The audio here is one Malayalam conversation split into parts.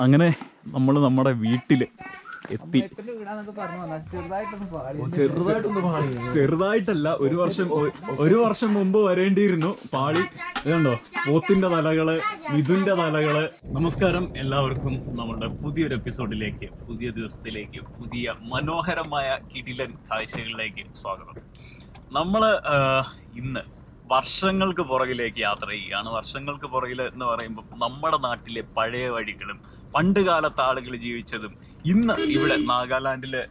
അങ്ങനെ നമ്മൾ നമ്മുടെ വീട്ടിൽ എത്തി. ചെറുതായിട്ടല്ല, ഒരു വർഷം മുമ്പ് വരേണ്ടിയിരുന്നു. പാളി. ഇതുണ്ടോ, പോത്തിന്റെ തലകള്, മിഥുന്റെ തലകള്. നമസ്കാരം എല്ലാവർക്കും. നമ്മുടെ പുതിയൊരു എപ്പിസോഡിലേക്ക്, പുതിയ ദിവസത്തിലേക്ക്, പുതിയ മനോഹരമായ കിടിലൻ കാഴ്ചകളിലേക്ക് സ്വാഗതം. നമ്മള് ഇന്ന് വർഷങ്ങൾക്ക് പുറകിലേക്ക് യാത്ര ചെയ്യുകയാണ്. വർഷങ്ങൾക്ക് പുറകിൽ എന്ന് പറയുമ്പോൾ നമ്മുടെ നാട്ടിലെ പഴയ വഴികളും പണ്ട് കാലത്ത് ആളുകൾ ജീവിച്ചതും ഇന്ന് ഇവിടെ നാഗാലാൻഡിലെ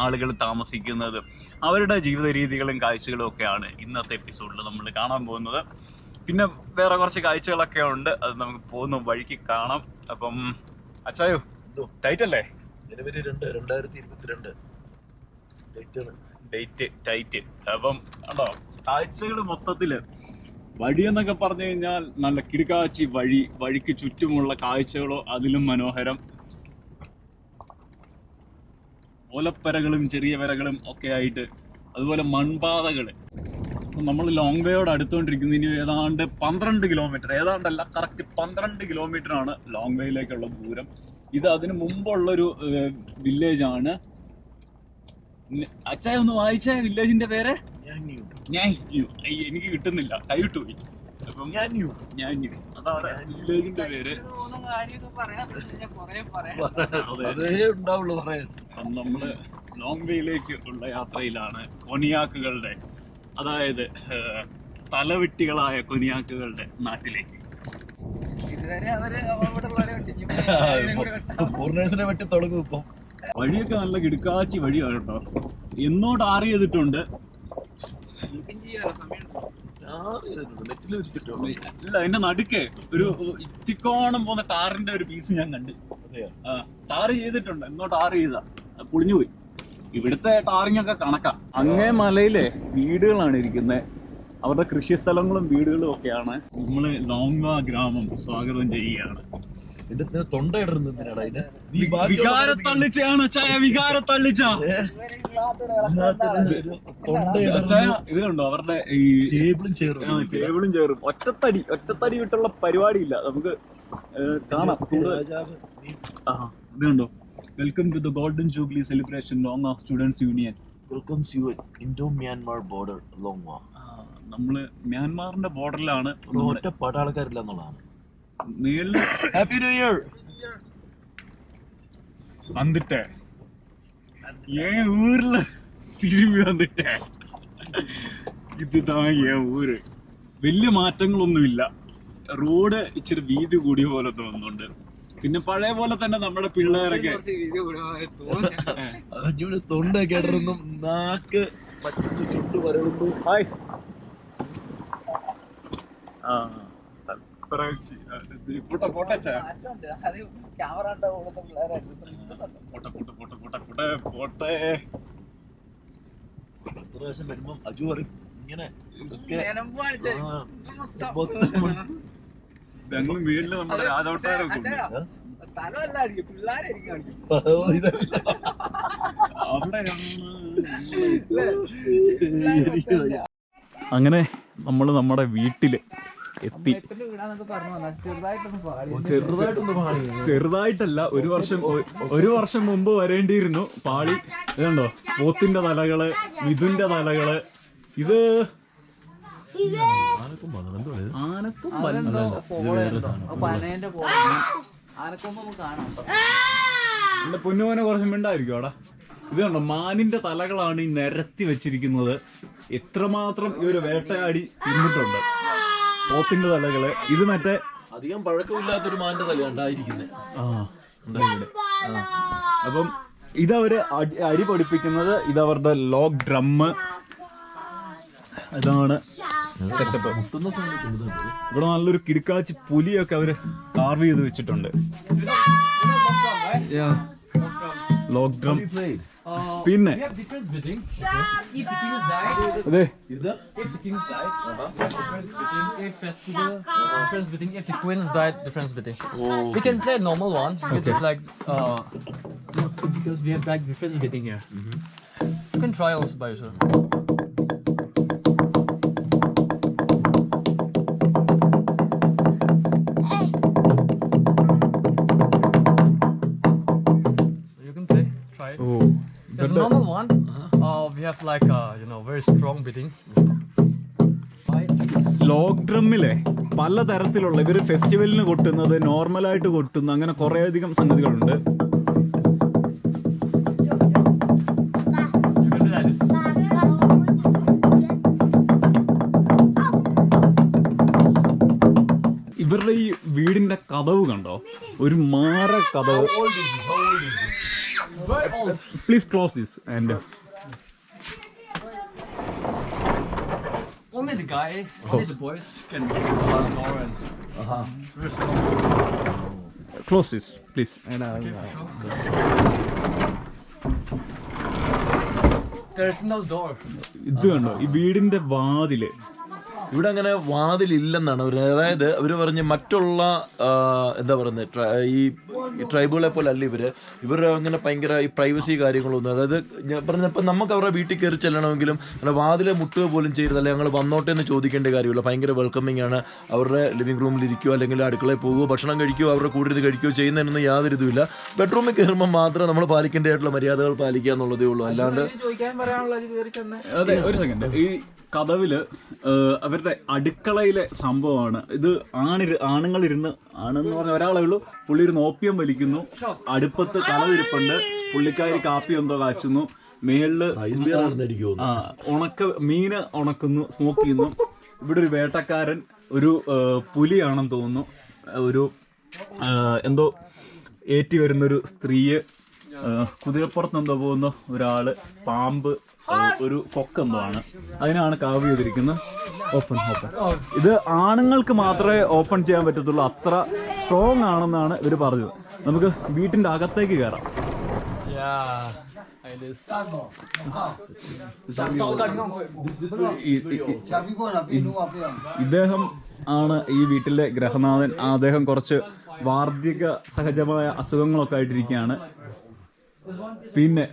ആളുകൾ താമസിക്കുന്നതും അവരുടെ ജീവിത രീതികളും കാഴ്ചകളും ഒക്കെയാണ് ഇന്നത്തെ എപ്പിസോഡിൽ നമ്മൾ കാണാൻ പോകുന്നത്. പിന്നെ വേറെ കുറച്ച് കാഴ്ചകളൊക്കെ ഉണ്ട്, അത് നമുക്ക് പോകുന്ന വഴിക്ക് കാണാം. അപ്പം അച്ചായോ, ടൈറ്റ് അല്ലേ? ജനുവരി 2, 2022 ഡേറ്റ് ടൈറ്റ്. അപ്പം കണ്ടോ കാഴ്ചകൾ മൊത്തത്തില്. വഴിയെന്നൊക്കെ പറഞ്ഞു കഴിഞ്ഞാൽ നല്ല കിടുക്കാച്ചി വഴി, വഴിക്ക് ചുറ്റുമുള്ള കാഴ്ചകളോ അതിലും മനോഹരം. ഓലപ്പരകളും ചെറിയ വരകളും ഒക്കെ ആയിട്ട്, അതുപോലെ മൺപാതകള്. നമ്മൾ ലോങ്വേയോട് അടുത്തുകൊണ്ടിരിക്കുന്നത്. ഇനി ഏതാണ്ട് 12 കിലോമീറ്റർ, ഏതാണ്ടല്ല കറക്റ്റ് 12 കിലോമീറ്റർ ആണ് ലോങ്വേയിലേക്കുള്ള ദൂരം. ഇത് അതിന് മുമ്പുള്ളൊരു വില്ലേജ് ആണ്. അച്ചായ ഒന്ന് വായിച്ച വില്ലേജിന്റെ പേര്? എനിക്ക് കിട്ടുന്നില്ല, കൈവിട്ടു പോയി. അപ്പം അതാണ് വില്ലേജിന്റെ പേര്. നമ്മള് ലോങ്വേയിലേക്ക് ഉള്ള യാത്രയിലാണ്. കൊനിയാക്കുകളുടെ, അതായത് തലവെട്ടികളായ കൊനിയാക്കുകളുടെ നാട്ടിലേക്ക്. വഴിയൊക്കെ നല്ല കിടുക്കാച്ചി വഴിയാണ് കേട്ടോ. എന്നോ ടാർ ചെയ്തിട്ടുണ്ട്. ഇല്ല, അതിന്റെ നടുക്ക് ഒരു ഇത്തിക്കോണം പോകുന്ന ടാറിന്റെ ഒരു പീസ് ഞാൻ കണ്ട്. ടാർ ചെയ്തിട്ടുണ്ട്, എന്നോ ടാർ ചെയ്താ, പൊളിഞ്ഞുപോയി. ഇവിടുത്തെ ടാറിങ് ഒക്കെ കണക്കാ. അങ്ങേ മലയിലെ വീടുകളാണ് ഇരിക്കുന്നത്. അവരുടെ കൃഷിസ്ഥലങ്ങളും വീടുകളും ഒക്കെയാണ്. നമ്മള് ലോങ്വ ഗ്രാമം സ്വാഗതം ചെയ്യുകയാണ്. വികാരത്തള്ളിച്ചാണ് ചായ, വികാരത്തള്ളിച്ച. ഇത് കണ്ടോ അവരുടെ ഈ ടേബിളും ചെയറും. ഒറ്റത്തടി വിട്ടുള്ള പരിപാടിയില്ല. നമുക്ക് കാണാം. ഇത് കണ്ടോ, welcome to the golden jubilee celebration Longwa students union welcomes you Indo Myanmar border Longwa. നമ്മള് മ്യാൻമാറിന്റെ ബോർഡറിലാണ്. ഒറ്റ പട്ടാളക്കാരില്ല എന്നുള്ളതാണ്. Happy new year. വന്നിട്ടേ ഊരില് തിരുമ്പി വന്നിട്ടേ. ഇതാ ഊര്. വലിയ മാറ്റങ്ങളൊന്നുമില്ല. റോഡ് ഇച്ചിരി വീതി കൂടിയ പോലെ തോന്നുന്നുണ്ട്. പിന്നെ പഴയ പോലെ തന്നെ നമ്മുടെ പിള്ളേരൊക്കെ തൊണ്ടൊക്കെ ഇടറുന്നു, നാക്ക് ചുണ്ടു വരളുന്നു. ഹായ്. വരുമ്പം അജു പറയും ഇങ്ങനെ വീട്ടില് നമ്മുടെ രാജവട്ടാരൊക്കെ അങ്ങനെ നമ്മള് നമ്മുടെ വീട്ടില് എത്തി. ചെറുതായിട്ടല്ല, ഒരു വർഷം മുമ്പ് വരേണ്ടിയിരുന്നു. പാളി. ഇതുണ്ടോ, പോത്തിന്റെ തലകള്, മിഥുന്റെ തലകള്. ഇത് എന്റെ പൊന്നുമോനെ കുറച്ച് മിണ്ടായിരിക്കും അവിടെ. ഇത് കണ്ടോ, മാനിന്റെ തലകളാണ് ഈ നിരത്തി വെച്ചിരിക്കുന്നത്. എത്രമാത്രം ഈ ഒരു വേട്ടയാടി തിന്നിട്ടുണ്ട്. പോത്തിന്റെ തലകള്. ഇത് മറ്റേ അധികം പഴക്കമില്ലാത്തൊരു മാന്റെ തല ഉണ്ടായിരിക്കുന്നത്. അപ്പം ഇതവര് അരി പഠിപ്പിക്കുന്നത്. ഇതവരുടെ ലോഗ് ഡ്രമ്മ്. ഇതാണ് സെറ്റപ്പ്. ഇവിടെ നല്ലൊരു കിടുക്കാച്ചി പുലിയൊക്കെ അവര് കാർവ് ചെയ്ത് വെച്ചിട്ടുണ്ട്. Log drum. പിന്നെ we can play a normal one, which is like because we have like difference betting here. You can try also by yourself. the normal one, we have like very strong beating. Log ഡ്രമ്മിലെ പലതരത്തിലുള്ള ഇവർ ഫെസ്റ്റിവലിന് കൊട്ടുന്നത്, നോർമലായിട്ട് കൊട്ടുന്ന, അങ്ങനെ കുറേ അധികം സംഗതികളുണ്ട്. ഇവരുടെ ഈ വീടിന്റെ കതവ് കണ്ടോ, ഒരു മാര കതവ്. Please close this and only the guy, only the boys can open the door and it's very strong. Close this please. There's no door. ഇത് കണ്ടോ ഈ വീടിന്റെ വാതില്. ഇവിടെ അങ്ങനെ വാതിലില്ലെന്നാണ് അവർ, അതായത് അവർ പറഞ്ഞ് മറ്റുള്ള എന്താ പറയുന്നത് ഈ ട്രൈബുകളെ പോലെ അല്ല ഇവർ അങ്ങനെ ഭയങ്കര ഈ പ്രൈവസി കാര്യങ്ങളൊന്നും, അതായത് ഞാൻ പറഞ്ഞപ്പോൾ നമുക്ക് അവരുടെ വീട്ടിൽ കയറി ചെല്ലണമെങ്കിലും അങ്ങനെ വാതിലെ മുട്ടുക പോലും ചെയ്യരുത്, അല്ലെങ്കിൽ ഞങ്ങൾ വന്നോട്ടെ എന്ന് ചോദിക്കേണ്ട കാര്യമില്ല. ഭയങ്കര വെൽക്കമിങ് ആണ്. അവരുടെ ലിവിംഗ് റൂമിൽ ഇരിക്കുകയോ അല്ലെങ്കിൽ അടുക്കളയിൽ പോവുകയോ ഭക്ഷണം കഴിക്കുകയോ അവരുടെ കൂടെ ഇരുന്ന് കഴിക്കുകയോ ചെയ്യുന്നതിനൊന്നും യാതൊരു ഇതുമില്ല. ബെഡ്റൂമിൽ കയറുമ്പോൾ മാത്രം നമ്മൾ പാലിക്കേണ്ടതായിട്ടുള്ള മര്യാദകൾ പാലിക്കുക എന്നുള്ളതേ ഉള്ളൂ. അല്ലാണ്ട് അതെ, ഒരു സെക്കൻഡ്. ഈ കഥവില് അവരുടെ അടുക്കളയിലെ സംഭവമാണ് ഇത്. ആണുങ്ങളിരുന്ന്, ആണെന്ന് പറഞ്ഞ ഒരാളേ ഉള്ളൂ, പുള്ളി ഇരുന്ന് ഓപ്പിയം വലിക്കുന്നു, അടുപ്പത്ത് കലവിരിപ്പുണ്ട്, പുള്ളിക്കാരി കാപ്പി എന്തോ കാച്ചുന്നു, മേളില് മീന് ഉണക്കുന്നു, സ്മോക്ക് ചെയ്യുന്നു. ഇവിടെ ഒരു വേട്ടക്കാരൻ, ഒരു പുലിയാണെന്ന് തോന്നുന്നു, ഒരു എന്തോ ഏറ്റി വരുന്നൊരു സ്ത്രീയെ, കുതിരപ്പുറത്ത് എന്തോ പോകുന്ന ഒരാള്, പാമ്പ്, ഒരു കൊക്കെന്തോ ആണ്, അതിനാണ് കാവ് ചെയ്തിരിക്കുന്നത്. ഓപ്പൺ. ഇത് ആണുങ്ങൾക്ക് മാത്രമേ ഓപ്പൺ ചെയ്യാൻ പറ്റത്തുള്ളൂ, അത്ര സ്ട്രോങ് ആണെന്നാണ് ഇവർ പറഞ്ഞത്. നമുക്ക് വീട്ടിന്റെ അകത്തേക്ക് കയറാം. ഇദ്ദേഹം ആണ് ഈ വീട്ടിലെ ഗ്രഹനാഥൻ. അദ്ദേഹം കുറച്ച് വാർദ്ധക്യ സഹജമായ അസുഖങ്ങളൊക്കെ ആയിട്ടിരിക്കുകയാണ്. പിന്നെ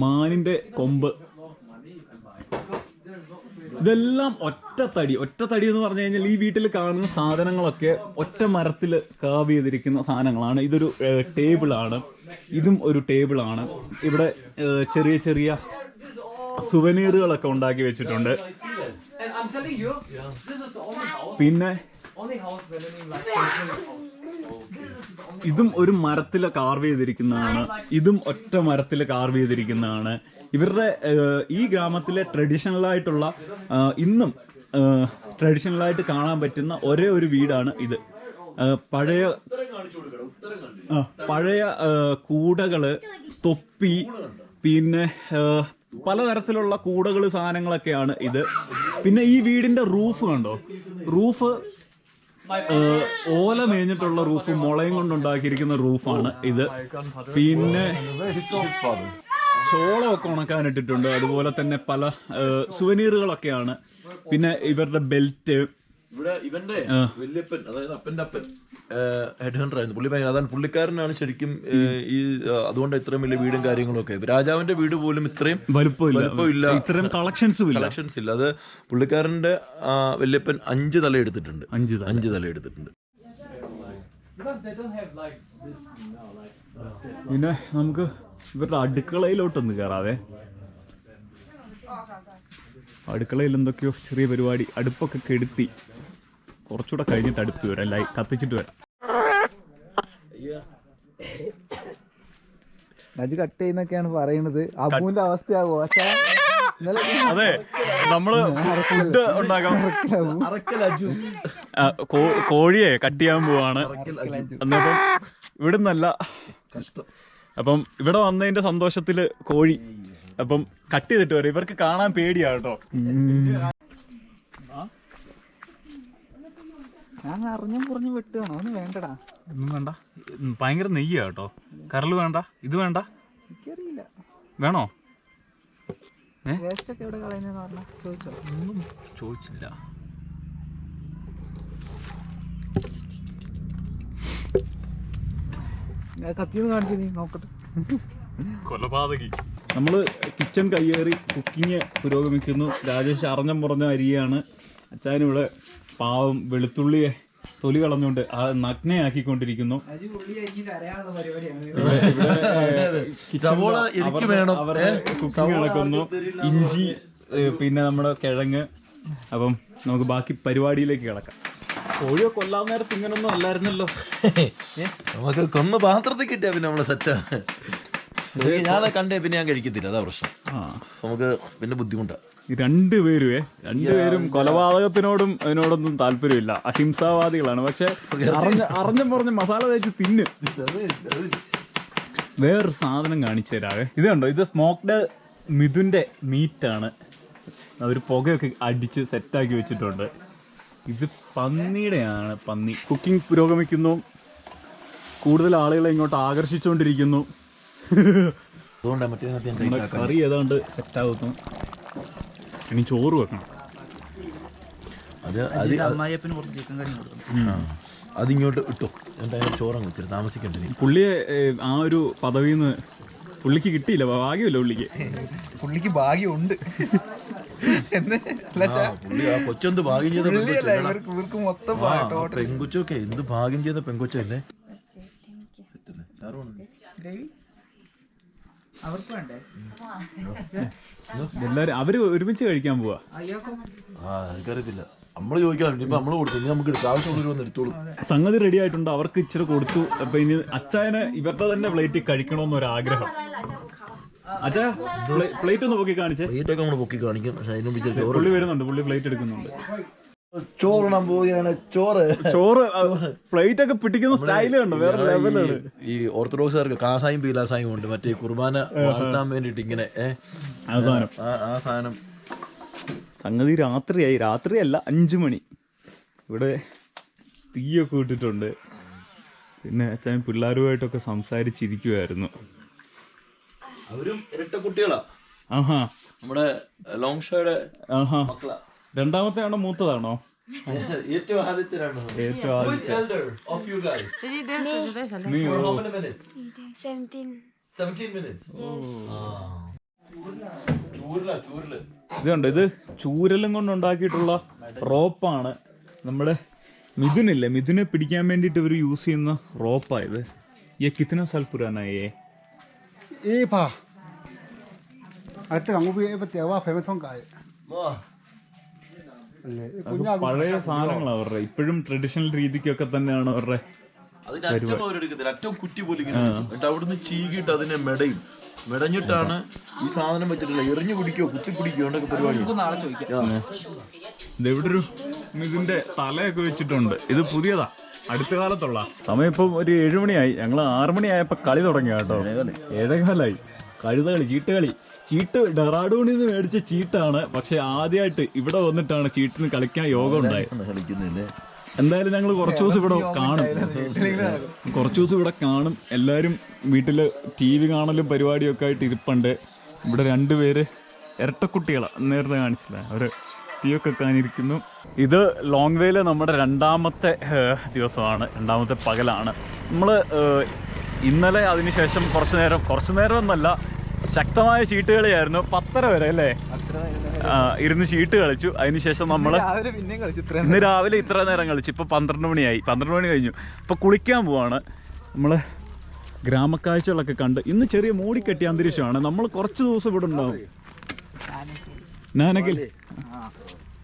മാനിന്റെ കൊമ്പ്, ഇതെല്ലാം ഒറ്റത്തടി എന്ന് പറഞ്ഞു കഴിഞ്ഞാൽ ഈ വീട്ടിൽ കാണുന്ന സാധനങ്ങളൊക്കെ ഒറ്റ മരത്തിൽ കാവ് ചെയ്തിരിക്കുന്ന സാധനങ്ങളാണ്. ഇതൊരു ടേബിളാണ്, ഇതും ഒരു ടേബിളാണ്. ഇവിടെ ചെറിയ ചെറിയ സുവനീറുകളൊക്കെ ഉണ്ടാക്കി വെച്ചിട്ടുണ്ട്. പിന്നെ ഇതും ഒരു മരത്തില് കാർവ് ചെയ്തിരിക്കുന്നതാണ്, ഇതും ഒറ്റ മരത്തില് കാർവ് ചെയ്തിരിക്കുന്നതാണ്. ഇവരുടെ ഈ ഗ്രാമത്തിലെ ട്രഡീഷണൽ ആയിട്ടുള്ള, ഇന്നും ട്രഡീഷണൽ ആയിട്ട് കാണാൻ പറ്റുന്ന ഒരേ ഒരു വീടാണ് ഇത്. പഴയ കൂടകള്, തൊപ്പി, പിന്നെ പലതരത്തിലുള്ള കൂടകള്, സാധനങ്ങളൊക്കെയാണ് ഇത്. പിന്നെ ഈ വീടിന്റെ റൂഫ് കണ്ടോ, റൂഫ് ഓല മേഞ്ഞിട്ടുള്ള റൂഫ്, മുളയും കൊണ്ടുണ്ടാക്കിയിരിക്കുന്ന റൂഫാണ് ഇത്. പിന്നെ ചോളമൊക്കെ ഉണക്കാനിട്ടിട്ടുണ്ട്. അതുപോലെ തന്നെ പല സുവനീറുകളൊക്കെയാണ്. പിന്നെ ഇവരുടെ ബെൽറ്റ്. ഇവിടെ ഇവന്റെ വല്യപ്പൻ, അതായത് അപ്പന്റെ അപ്പൻ ഹെഡ് ഹണ്ടർ ആയിരുന്നു പുള്ളി. അതാണ് പുള്ളിക്കാരനാണ് ശരിക്കും ഈ, അതുകൊണ്ട് ഇത്രയും വലിയ വീടും കാര്യങ്ങളും ഒക്കെ. രാജാവിന്റെ വീട് പോലും ഇത്രയും വലുപ്പമില്ല, ഇത്രയും കളക്ഷൻസ് ഇല്ല. അത് പുള്ളിക്കാരന്റെ വല്യപ്പൻ 5 തല എടുത്തിട്ടുണ്ട്. 5 തല എടുത്തിട്ടുണ്ട്. പിന്നെ നമുക്ക് ഇവരുടെ അടുക്കളയിലോട്ടൊന്ന് കയറാതെ. അടുക്കളയിൽ എന്തൊക്കെയോ ചെറിയ പരിപാടി, അടുപ്പൊക്കെ കെടുത്തി. കുറച്ചുകൂടെ കഴിഞ്ഞിട്ട് അടുപ്പ് വരാം, കത്തിച്ചിട്ട് വരാം. കട്ട് ചെയ്യുന്നൊക്കെയാണ് പറയണത്. അബുവിന്റെ അവസ്ഥയാവോ? അതെ, നമ്മള് ഫുഡ് ഉണ്ടാക്കാം. കോഴിയെ കട്ട് ചെയ്യാൻ പോവാണ്. എന്നിപ്പം ഇവിടുന്നല്ല, അപ്പം ഇവിടെ വന്നതിന്റെ സന്തോഷത്തില് കോഴി, അപ്പം കട്ട് ചെയ്തിട്ട് വരും. ഇവർക്ക് കാണാൻ പേടിയാ കേട്ടോ. ഞാൻ അറിഞ്ഞും പുറഞ്ഞു വെട്ടുകയാണോ? ഒന്നും വേണ്ടടാ, ഒന്നും വേണ്ട. ഭയങ്കര നെയ്യാ കേട്ടോ. കരള് വേണ്ട, ഇത് വേണ്ട, എനിക്കറിയില്ല. വേണോ? വേസ്റ്റ് ഒക്കെ എവിടെ കളയുന്നതെന്ന് പറഞ്ഞാ ചോദിച്ചോ? ഒന്നും ചോദിച്ചില്ല. കത്തിന്ന് കാണിച്ചു, നീ നോക്കട്ടെ. കൊലപാതകി. നമ്മള് കിച്ചൺ കയ്യേറി കുക്കിങ് പുരോഗമിക്കുന്നു. രാജേഷ് അറിഞ്ഞം പുറഞ്ഞ അരിയാണ്. അച്ചാനിവിടെ പാവം വെളുത്തുള്ളിയെ തൊലി കളഞ്ഞുകൊണ്ട് ആ നഗ്നയാക്കിക്കൊണ്ടിരിക്കുന്നു. സവോള എനിക്ക് വേണം, അവരുടെ കുക്കിംഗ് നടക്കുന്നു. ഇഞ്ചി, പിന്നെ നമ്മുടെ കിഴങ്ങ്. അപ്പം നമുക്ക് ബാക്കി പരിപാടിയിലേക്ക് കിടക്കാം. കോഴിയെ കൊല്ലാൻ നേരത്ത് ഇങ്ങനൊന്നും അല്ലായിരുന്നല്ലോ. നമുക്ക് കൊന്ന് പാത്രത്തിൽ കിട്ടിയാ പിന്നെ നമ്മളെ സെറ്റാണ്. ഞാൻ കണ്ടേ പിന്നെ ഞാൻ കഴിക്കത്തില്ല, അതാ പ്രശ്നം. നമുക്ക് പിന്നെ ബുദ്ധിമുട്ടാണ്. രണ്ടുപേരും കൊലപാതകത്തിനോടും അതിനോടൊന്നും താല്പര്യമില്ല, അഹിംസാവാദികളാണ്. പക്ഷെ അറിഞ്ഞും പറഞ്ഞ് മസാല തേച്ച് തിന്ന്. വേറൊരു സാധനം കാണിച്ചു തരാവേ. ഇത് കണ്ടോ, ഇത് സ്മോക്ക്ഡ് മിഥുന്റെ മീറ്റാണ്. അവർ പുകയൊക്കെ അടിച്ച് സെറ്റാക്കി വെച്ചിട്ടുണ്ട്. ഇത് പന്നിയുടെയാണ്. പന്നി. കുക്കിംഗ് പുരോഗമിക്കുന്നു. കൂടുതൽ ആളുകളെ ഇങ്ങോട്ട് ആകർഷിച്ചുകൊണ്ടിരിക്കുന്നു. കറി ഏതാണ്ട് സെറ്റാകുന്നു. ഇനി ചോറ് വെക്കണം. അതിങ്ങോട്ട് ഇട്ടോ, ചോറങ്ങ് വെച്ചിട്ട് താമസിക്കണ്ടേ. പുള്ളിയെ ആ ഒരു പദവിന്ന് പുള്ളിക്ക് കിട്ടിയില്ല, ഭാഗ്യമില്ല പുള്ളിക്ക് ഭാഗ്യമുണ്ട്. കൊച്ചെന്ത് ഭാഗ്യം ചെയ്ത മൊത്തം പെങ്കൊച്ചൊക്കെ എന്ത് ഭാഗ്യം ചെയ്ത പെങ്കൊച്ചല്ലേ. എല്ലാരും അവര് ഒരുമിച്ച് കഴിക്കാൻ പോവാ. എനിക്കറിയത്തില്ല, നമ്മള് ചോദിക്കാറുണ്ട്. ഇപ്പൊ നമ്മള് കൊടുത്തു, ഇനി നമുക്ക് ആവശ്യമുള്ളവർ എടുത്തോളൂ. സംഗതി റെഡി ആയിട്ടുണ്ട്. അവർക്ക് ഇച്ചിരി കൊടുത്തു. അപ്പൊ ഇനി അച്ചായന് ഇവരുടെ തന്നെ പ്ലേറ്റ് കഴിക്കണമെന്നൊരാഗ്രഹം. അച്ഛാ, പ്ലേറ്റ് ഒന്ന് പൊക്കി കാണിച്ചേ. പ്ലേറ്റൊക്കെ നമ്മള് പൊക്കി കാണിക്കും. പക്ഷെ അതിന് പുള്ളി വരുന്നുണ്ട്, പുള്ളി പ്ലേറ്റ് എടുക്കുന്നുണ്ട്. ചോറിടാൻ പോവുകയാണ്. ചോറ് പ്ലേറ്റ് ഒക്കെ പിടിക്കുന്ന സ്റ്റൈല് കണ്ടോ, വേറെ ലെവലാണ്. ഈ ഓർത്തഡോക്സുകാർക്ക് കാസായും പീലാസായും ഉണ്ട്, മറ്റേ കുർബാന വാഴ്ത്താൻ വേണ്ടിട്ട് ഇങ്ങനെ ആ സാധനം. സംഗതി രാത്രിയായി. രാത്രിയല്ല, 5 മണി. ഇവിടെ തീയൊക്കെ ഇട്ടിട്ടുണ്ട്. പിന്നെ അച്ഛൻ പിള്ളേരുമായിട്ടൊക്കെ സംസാരിച്ചിരിക്കുമായിരുന്നു. അവരും ഇരട്ട കുട്ടികളാ. ആഹാ, നമ്മുടെ ലോങ്ഷോയുടെ മക്കളാ. രണ്ടാമത്തെ ആണോ മൂത്തതാണോ? ഏറ്റവും ആദ്യത്തിലാണോ? ഏറ്റവും ആദ്യത്തെ. 17 minutes. ഇതുണ്ട്, ഇത് ചൂരലും കൊണ്ട് ഉണ്ടാക്കിയിട്ടുള്ള റോപ്പാണ്. നമ്മുടെ മിഥുനില്ലേ, മിഥുനെ പിടിക്കാൻ വേണ്ടിയിട്ട് ഇവർ യൂസ് ചെയ്യുന്ന റോപ്പായത്. ये कितना साल पुराना है ये? പഴയ സാധനങ്ങൾ അവരുടെ ഇപ്പോഴും ട്രഡീഷണൽ രീതിക്കൊക്കെ തന്നെയാണ് അവരുടെ. അതിനറ്റം അവരെടുക്കത്തില്ല, അറ്റം കുറ്റി പോലെ ഇങ്ങനെ എന്നിട്ട് അവിടുന്ന് ചീകിയിട്ട് അതിനെ മെടഞ്ഞിട്ടാണ് ഈ സാധനം വെച്ചിട്ടില്ല. എറിഞ്ഞു പിടിക്കോ കുത്തി പിടിക്കോ ഉണ്ടൊക്കെ പരിപാടി. ഇതെവിടെ ഒരു ഇതിന്റെ തലയൊക്കെ വെച്ചിട്ടുണ്ട്. ഇത് പുതിയതാ, അടുത്ത കാലത്തുള്ള. സമയം ഇപ്പം ഒരു 7 മണിയായി. ഞങ്ങൾ 6 മണിയായപ്പോ കളി തുടങ്ങി കേട്ടോ. 7:15 കഴുതകളി, ചീട്ടുകളി. ചീട്ട് ഡെറാഡൂണിൽ നിന്ന് മേടിച്ച ചീട്ടാണ്. പക്ഷെ ആദ്യമായിട്ട് ഇവിടെ വന്നിട്ടാണ് ചീട്ടിന് കളിക്കാൻ യോഗം ഉണ്ടായത്. എന്തായാലും ഞങ്ങൾ കുറച്ചു ദിവസം ഇവിടെ കാണും. എല്ലാവരും വീട്ടില് TV കാണലും പരിപാടിയൊക്കെ ആയിട്ട് ഇരിപ്പുണ്ട്. ഇവിടെ 2 പേര് ഇരട്ടക്കുട്ടികളാണ്, നേരത്തെ കാണിച്ചില്ല. അവര് തീയൊക്കെ കാണിരിക്കുന്നു. ഇത് ലോങ്വേയിലെ നമ്മുടെ 2ാമത്തെ ദിവസമാണ്, 2ാമത്തെ പകലാണ്. നമ്മള് ഇന്നലെ അതിനുശേഷം കുറച്ചു നേരം എന്നല്ല, ശക്തമായ ചീട്ടുകളിയായിരുന്നു. 10:30 വരെ അല്ലേ ഇരുന്ന് ചീട്ട് കളിച്ചു. അതിനുശേഷം നമ്മള് ഇന്ന് രാവിലെ ഇത്ര നേരം കളിച്ചു. ഇപ്പൊ 12 മണിയായി. 12 മണി കഴിഞ്ഞു. ഇപ്പൊ കുളിക്കാൻ പോവാണ്. നമ്മള് ഗ്രാമക്കാഴ്ചകളൊക്കെ കണ്ട് ഇന്ന് ചെറിയ മൂടിക്കെട്ടിയ അന്തരീക്ഷമാണ്. നമ്മൾ കുറച്ച് ദിവസം ഇവിടെ ഉണ്ടാവും. നാനകിൽ.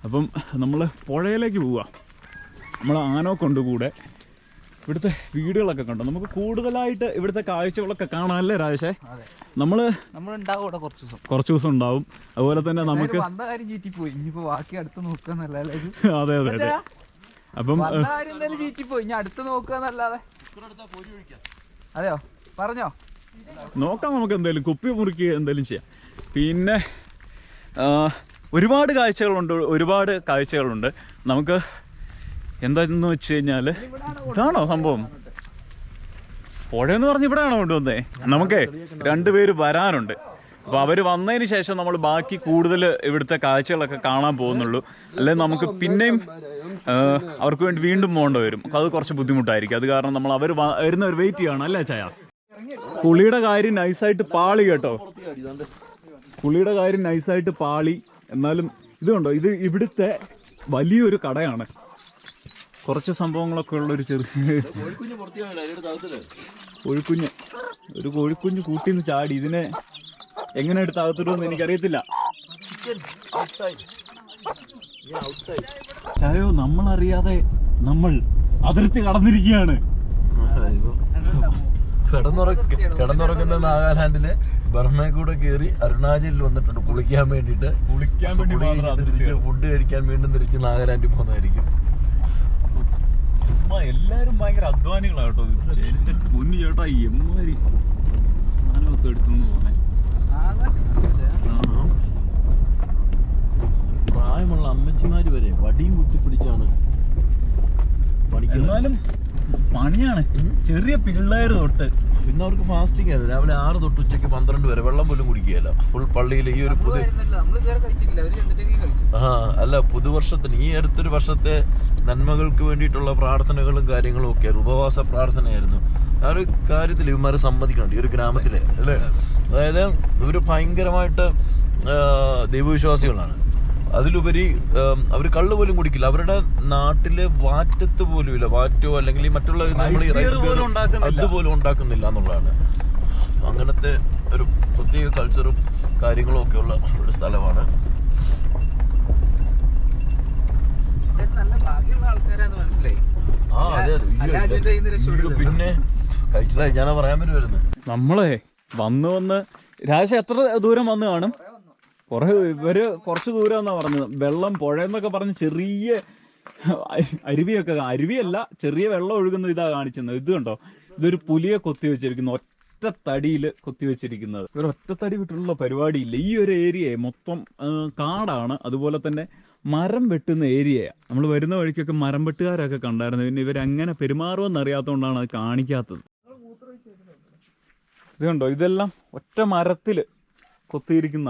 അപ്പം നമ്മൾ പുഴയിലേക്ക് പോവാ. നമ്മൾ ആനോ കൊണ്ടുകൂടെ ഇവിടുത്തെ വീടുകളൊക്കെ കണ്ടോ. നമുക്ക് കൂടുതലായിട്ട് ഇവിടുത്തെ കാഴ്ചകളൊക്കെ കാണാനല്ലേ രാജേഷേ? കുറച്ച് ദിവസം ഉണ്ടാവും. അതുപോലെ തന്നെ നമുക്ക് അതെ അതെ അതെ. അപ്പം അതെയോ പറഞ്ഞോ, നോക്കാം. നമുക്ക് എന്തായാലും കുപ്പി മുറുക്കി എന്തായാലും ചെയ്യാം. പിന്നെ ഒരുപാട് കാഴ്ചകളുണ്ട്. നമുക്ക് എന്താന്ന് വെച്ച് കഴിഞ്ഞാൽ ഇതാണോ സംഭവം? പുഴയെന്ന് പറഞ്ഞ് ഇവിടെയാണോ കൊണ്ടുവന്നേ? നമുക്കേ 2 പേര് വരാനുണ്ട്. അപ്പോൾ അവർ വന്നതിന് ശേഷം നമ്മൾ ബാക്കി കൂടുതൽ ഇവിടുത്തെ കാഴ്ചകളൊക്കെ കാണാൻ പോകുന്നുള്ളൂ. അല്ലെങ്കിൽ നമുക്ക് പിന്നെയും അവർക്ക് വേണ്ടി വീണ്ടും പോകേണ്ടി വരും. അത് കുറച്ച് ബുദ്ധിമുട്ടായിരിക്കും. അത് കാരണം നമ്മൾ അവർ വരുന്നവർ വെയിറ്റ് ചെയ്യണം അല്ലേ ചായ? പുളിയുടെ കാര്യം നൈസായിട്ട് പാളി കേട്ടോ. പുളിയുടെ കാര്യം നൈസായിട്ട് പാളി. എന്നാലും ഇത് കണ്ടോ, ഇത് ഇവിടുത്തെ വലിയൊരു കടയാണ്. കുറച്ച് സംഭവങ്ങളൊക്കെ ഉള്ള ഒരു ചെറിയ കോഴിക്കുഞ്ഞ്. ഒരു കോഴിക്കുഞ്ഞ് കൂട്ടിന്ന് ചാടി. ഇതിനെ എങ്ങനെ എടുത്ത് അകത്തിടുമെന്ന് എനിക്കറിയത്തില്ല. ചായോ, നമ്മളറിയാതെ നമ്മൾ അതിർത്തി കടന്നിരിക്കുകയാണ്. കിടന്നുറങ്ങുന്ന നാഗാലാൻഡിലെ ബർമയിൽ കൂടെ കയറി അരുണാചലിൽ വന്നിട്ടുണ്ട് കുളിക്കാൻ വേണ്ടിയിട്ട്. ഫുഡ് കഴിക്കാൻ വീണ്ടും തിരിച്ച് നാഗാലാൻഡിൽ പോകുന്നതായിരിക്കും. എല്ലാരും ഭയങ്കര അധ്വാനികളാട്ടോ. എന്റെ പൊന്നു ചേട്ടാ, എമ്മാരി സാധനമൊക്കെ എടുത്തോണ്ട് പോണേ. പ്രായമുള്ള അമ്മച്ചിമാര് വരെ വടിയും കുത്തിപ്പിടിച്ചാണ് പഠിക്കുന്നത്. എന്നാലും പണിയാണ്. ചെറിയ പിള്ളേര് തൊട്ട്. പിന്നെ അവർക്ക് ഫാസ്റ്റിംഗ് ആയിരുന്നു. രാവിലെ 6 തൊട്ട് ഉച്ചയ്ക്ക് 12 വരെ വെള്ളം പോലും കുടിക്കുകയല്ല. ഫുൾ പള്ളിയിൽ ഈ ഒരു അല്ല, പുതുവർഷത്തിന് ഈ അടുത്തൊരു വർഷത്തെ നന്മകൾക്ക് വേണ്ടിയിട്ടുള്ള പ്രാർത്ഥനകളും കാര്യങ്ങളും ഒക്കെ ഉപവാസ പ്രാർത്ഥനയായിരുന്നു. ആ ഒരു കാര്യത്തിൽ ഇവന്മാരെ സമ്മതിക്കണം. ഈ ഒരു ഗ്രാമത്തിലെ അല്ലേ, അതായത് ഇവർ ഭയങ്കരമായിട്ട് ദൈവവിശ്വാസികളാണ്. അതിലുപരി അവർ കള്ള് പോലും കുടിക്കില്ല. അവരുടെ നാട്ടില് വാറ്റത്ത് പോലും ഇല്ല. വാറ്റോ അല്ലെങ്കിൽ ഈ മറ്റുള്ള നമ്മൾ ഈ റൈസ് അതുപോലും ഉണ്ടാക്കുന്നില്ല എന്നുള്ളതാണ്. അങ്ങനത്തെ ഒരു പ്രത്യേക കൾച്ചറും കാര്യങ്ങളും ഒക്കെ ഉള്ള ഒരു സ്ഥലമാണ്. പിന്നെ കഴിച്ചില്ലായി ഞാനാ പറയാൻ വേണ്ടി വരുന്നത്. നമ്മളെ വന്ന് രാജ എത്ര ദൂരം വന്ന് കാണും? ഇവര് കുറച്ച് ദൂരം എന്നാ പറഞ്ഞത്. വെള്ളം പുഴയെന്നൊക്കെ പറഞ്ഞ് ചെറിയ അരുവിയൊക്കെ, അരുവിയല്ല ചെറിയ വെള്ളം ഒഴുകുന്ന ഇതാ കാണിച്ചത്. ഇത് കണ്ടോ, ഇതൊരു പുലിയെ കൊത്തി വെച്ചിരിക്കുന്നു. ഒറ്റ തടിയിൽ കൊത്തി വെച്ചിരിക്കുന്നത്. ഒരു ഒറ്റത്തടി വിട്ടുള്ള പരിപാടിയില്ല. ഈ ഒരു ഏരിയ മൊത്തം കാടാണ്. അതുപോലെ തന്നെ മരം വെട്ടുന്ന ഏരിയയാണ്. നമ്മൾ വരുന്ന വഴിക്കൊക്കെ മരം വെട്ടുകാരൊക്കെ കണ്ടായിരുന്നു. പിന്നെ ഇവരെങ്ങനെ പെരുമാറുമെന്ന് അറിയാത്തതുകൊണ്ടാണ് അത് കാണിക്കാത്തത്. ഇത് കണ്ടോ, ഇതെല്ലാം ഒറ്റ മരത്തില് കൊത്തിയിരിക്കുന്ന.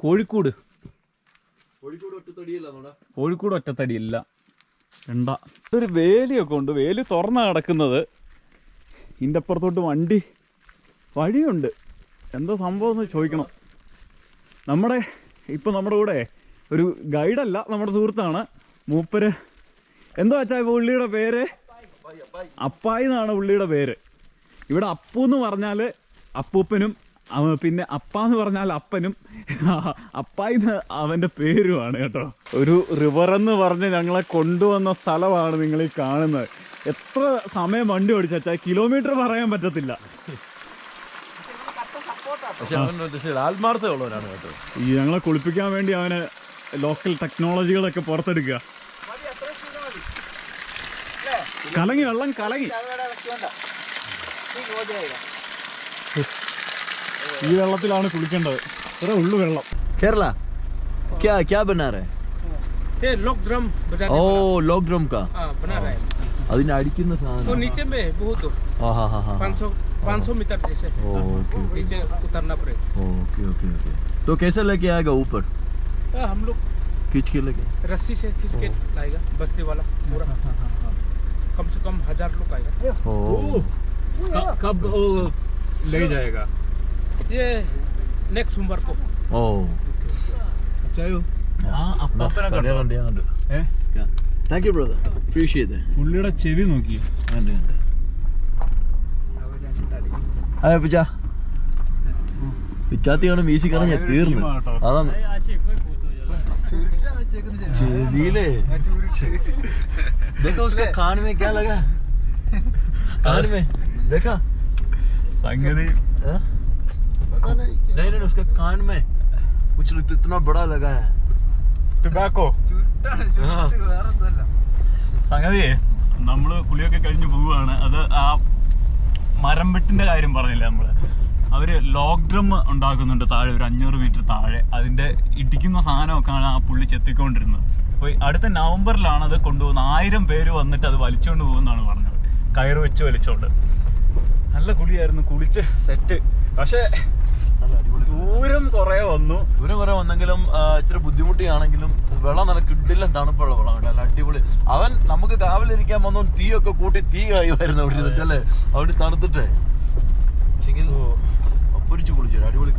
കോഴിക്കോട് ഒറ്റത്തടിയില്ല. ഒരു വേലിയൊക്കെ ഉണ്ട്. വേലി തുറന്നാ കിടക്കുന്നത്. ഇതിൻ്റെ അപ്പുറത്തോട്ട് വഴിയുണ്ട്. എന്താ സംഭവം എന്ന് ചോദിക്കണം. ഇപ്പം നമ്മുടെ കൂടെ ഒരു ഗൈഡല്ല, നമ്മുടെ സുഹൃത്താണ്. മൂപ്പര് എന്തോ വെച്ചാൽ പുള്ളിയുടെ പേര് അപ്പായി എന്നാണ് പുള്ളിയുടെ പേര്. ഇവിടെ അപ്പു എന്ന് പറഞ്ഞാൽ അപ്പൂപ്പനും, പിന്നെ അപ്പ എന്ന് പറഞ്ഞാൽ അപ്പനും, അപ്പായിന്ന് അവൻ്റെ പേരുമാണ് കേട്ടോ. ഒരു റിവർ എന്ന് പറഞ്ഞ് ഞങ്ങളെ കൊണ്ടുവന്ന സ്ഥലമാണ് നിങ്ങൾ ഈ കാണുന്നത്. എത്ര സമയം വണ്ടി ഓടിച്ചാ കിലോമീറ്റർ പറയാൻ പറ്റത്തില്ല. ആത്മാർത്ഥമുള്ളവരാണ് കേട്ടോ. ഈ ഞങ്ങളെ കുളിപ്പിക്കാൻ വേണ്ടി അവന് ലോക്കൽ ടെക്നോളജികളൊക്കെ പുറത്തെടുക്കുക. വെള്ളം കലങ്ങി. ഈ വെള്ളത്തിലാണ് കുളിക്കേണ്ടത്. ഇത്ര ഉള്ളു വെള്ളം. കേരള क्या बना रहा है? ये लॉक ड्रम बजाने ओ वाला। लॉक ड्रम का बना रहा है। അതിന് അടിക്കുന്ന സാധനം. वो नीचे में बहुत दूर। 500 मीटर जैसे। ओके नीचे उतरना पड़ेगा। Okay okay okay. तो कैसे लेके आएगा ऊपर? हम लोग खींच के लेके, रस्सी से खींच के लाएगा बस्ती वाला पूरा। कम से कम 1000 लोग आएगा। कब ले जाएगा? ये नेक्स्ट सोमवार को। ओ താങ്ക് യു ബ്രദർ, അപ്രീഷിയേറ്റ്. പുള്ളിയുടെ ചെവി നോക്കി. പിച്ചാത്തിയാണ് വീശി കളഞ്ഞ തീർന്നു. അതാണ് ചെവിയിലേ. देखो उसका कान में क्या लगा? कान में देखा? സംഗതി नहीं उसका कान में कुछ इतना बड़ा लगा है. ടുബാക്കോ. സംഗതിയെ നമ്മള് കുളിയൊക്കെ കഴിഞ്ഞ് പോവുകയാണ്. അത് ആ മരം വെട്ടിന്റെ കാര്യം പറഞ്ഞില്ല നമ്മള്. അവര് ലോക്ക് ഡ്രം ഉണ്ടാക്കുന്നുണ്ട് താഴെ, ഒരു 500 മീറ്റർ താഴെ. അതിന്റെ ഇടിക്കുന്ന സാധനമൊക്കെയാണ് ആ പുള്ളി ചെത്തിക്കൊണ്ടിരുന്നത്. അപ്പോൾ അടുത്ത നവംബറിലാണ് അത് കൊണ്ടുപോകുന്നത്. 1000 പേര് വന്നിട്ട് അത് വലിച്ചോണ്ട് പോകുമെന്നാണ് പറഞ്ഞത്. കയറ് വെച്ച് വലിച്ചോണ്ട്. നല്ല കുളിയായിരുന്നു. കുളിച്ച് സെറ്റ്. പക്ഷെ ദൂരം കുറെ വന്നെങ്കിലും ഇച്ചിരി ബുദ്ധിമുട്ടിയാണെങ്കിലും വെള്ളം നല്ല കിഡില്ല തണുപ്പുള്ള വെള്ളം കേട്ടോ. നല്ല അടിപൊളി. അവൻ നമുക്ക് കാവലിരിക്കാൻ വന്നു തീയൊക്കെ കൂട്ടി തീ കായുമായിരുന്നു അവിടെ ഇരുന്നിട്ട് അല്ലേ, അവിടെ തണുത്തിട്ടേ. പക്ഷെങ്കിൽ പൊരിച്ചു കുളിച്ചു. അടിപൊളി.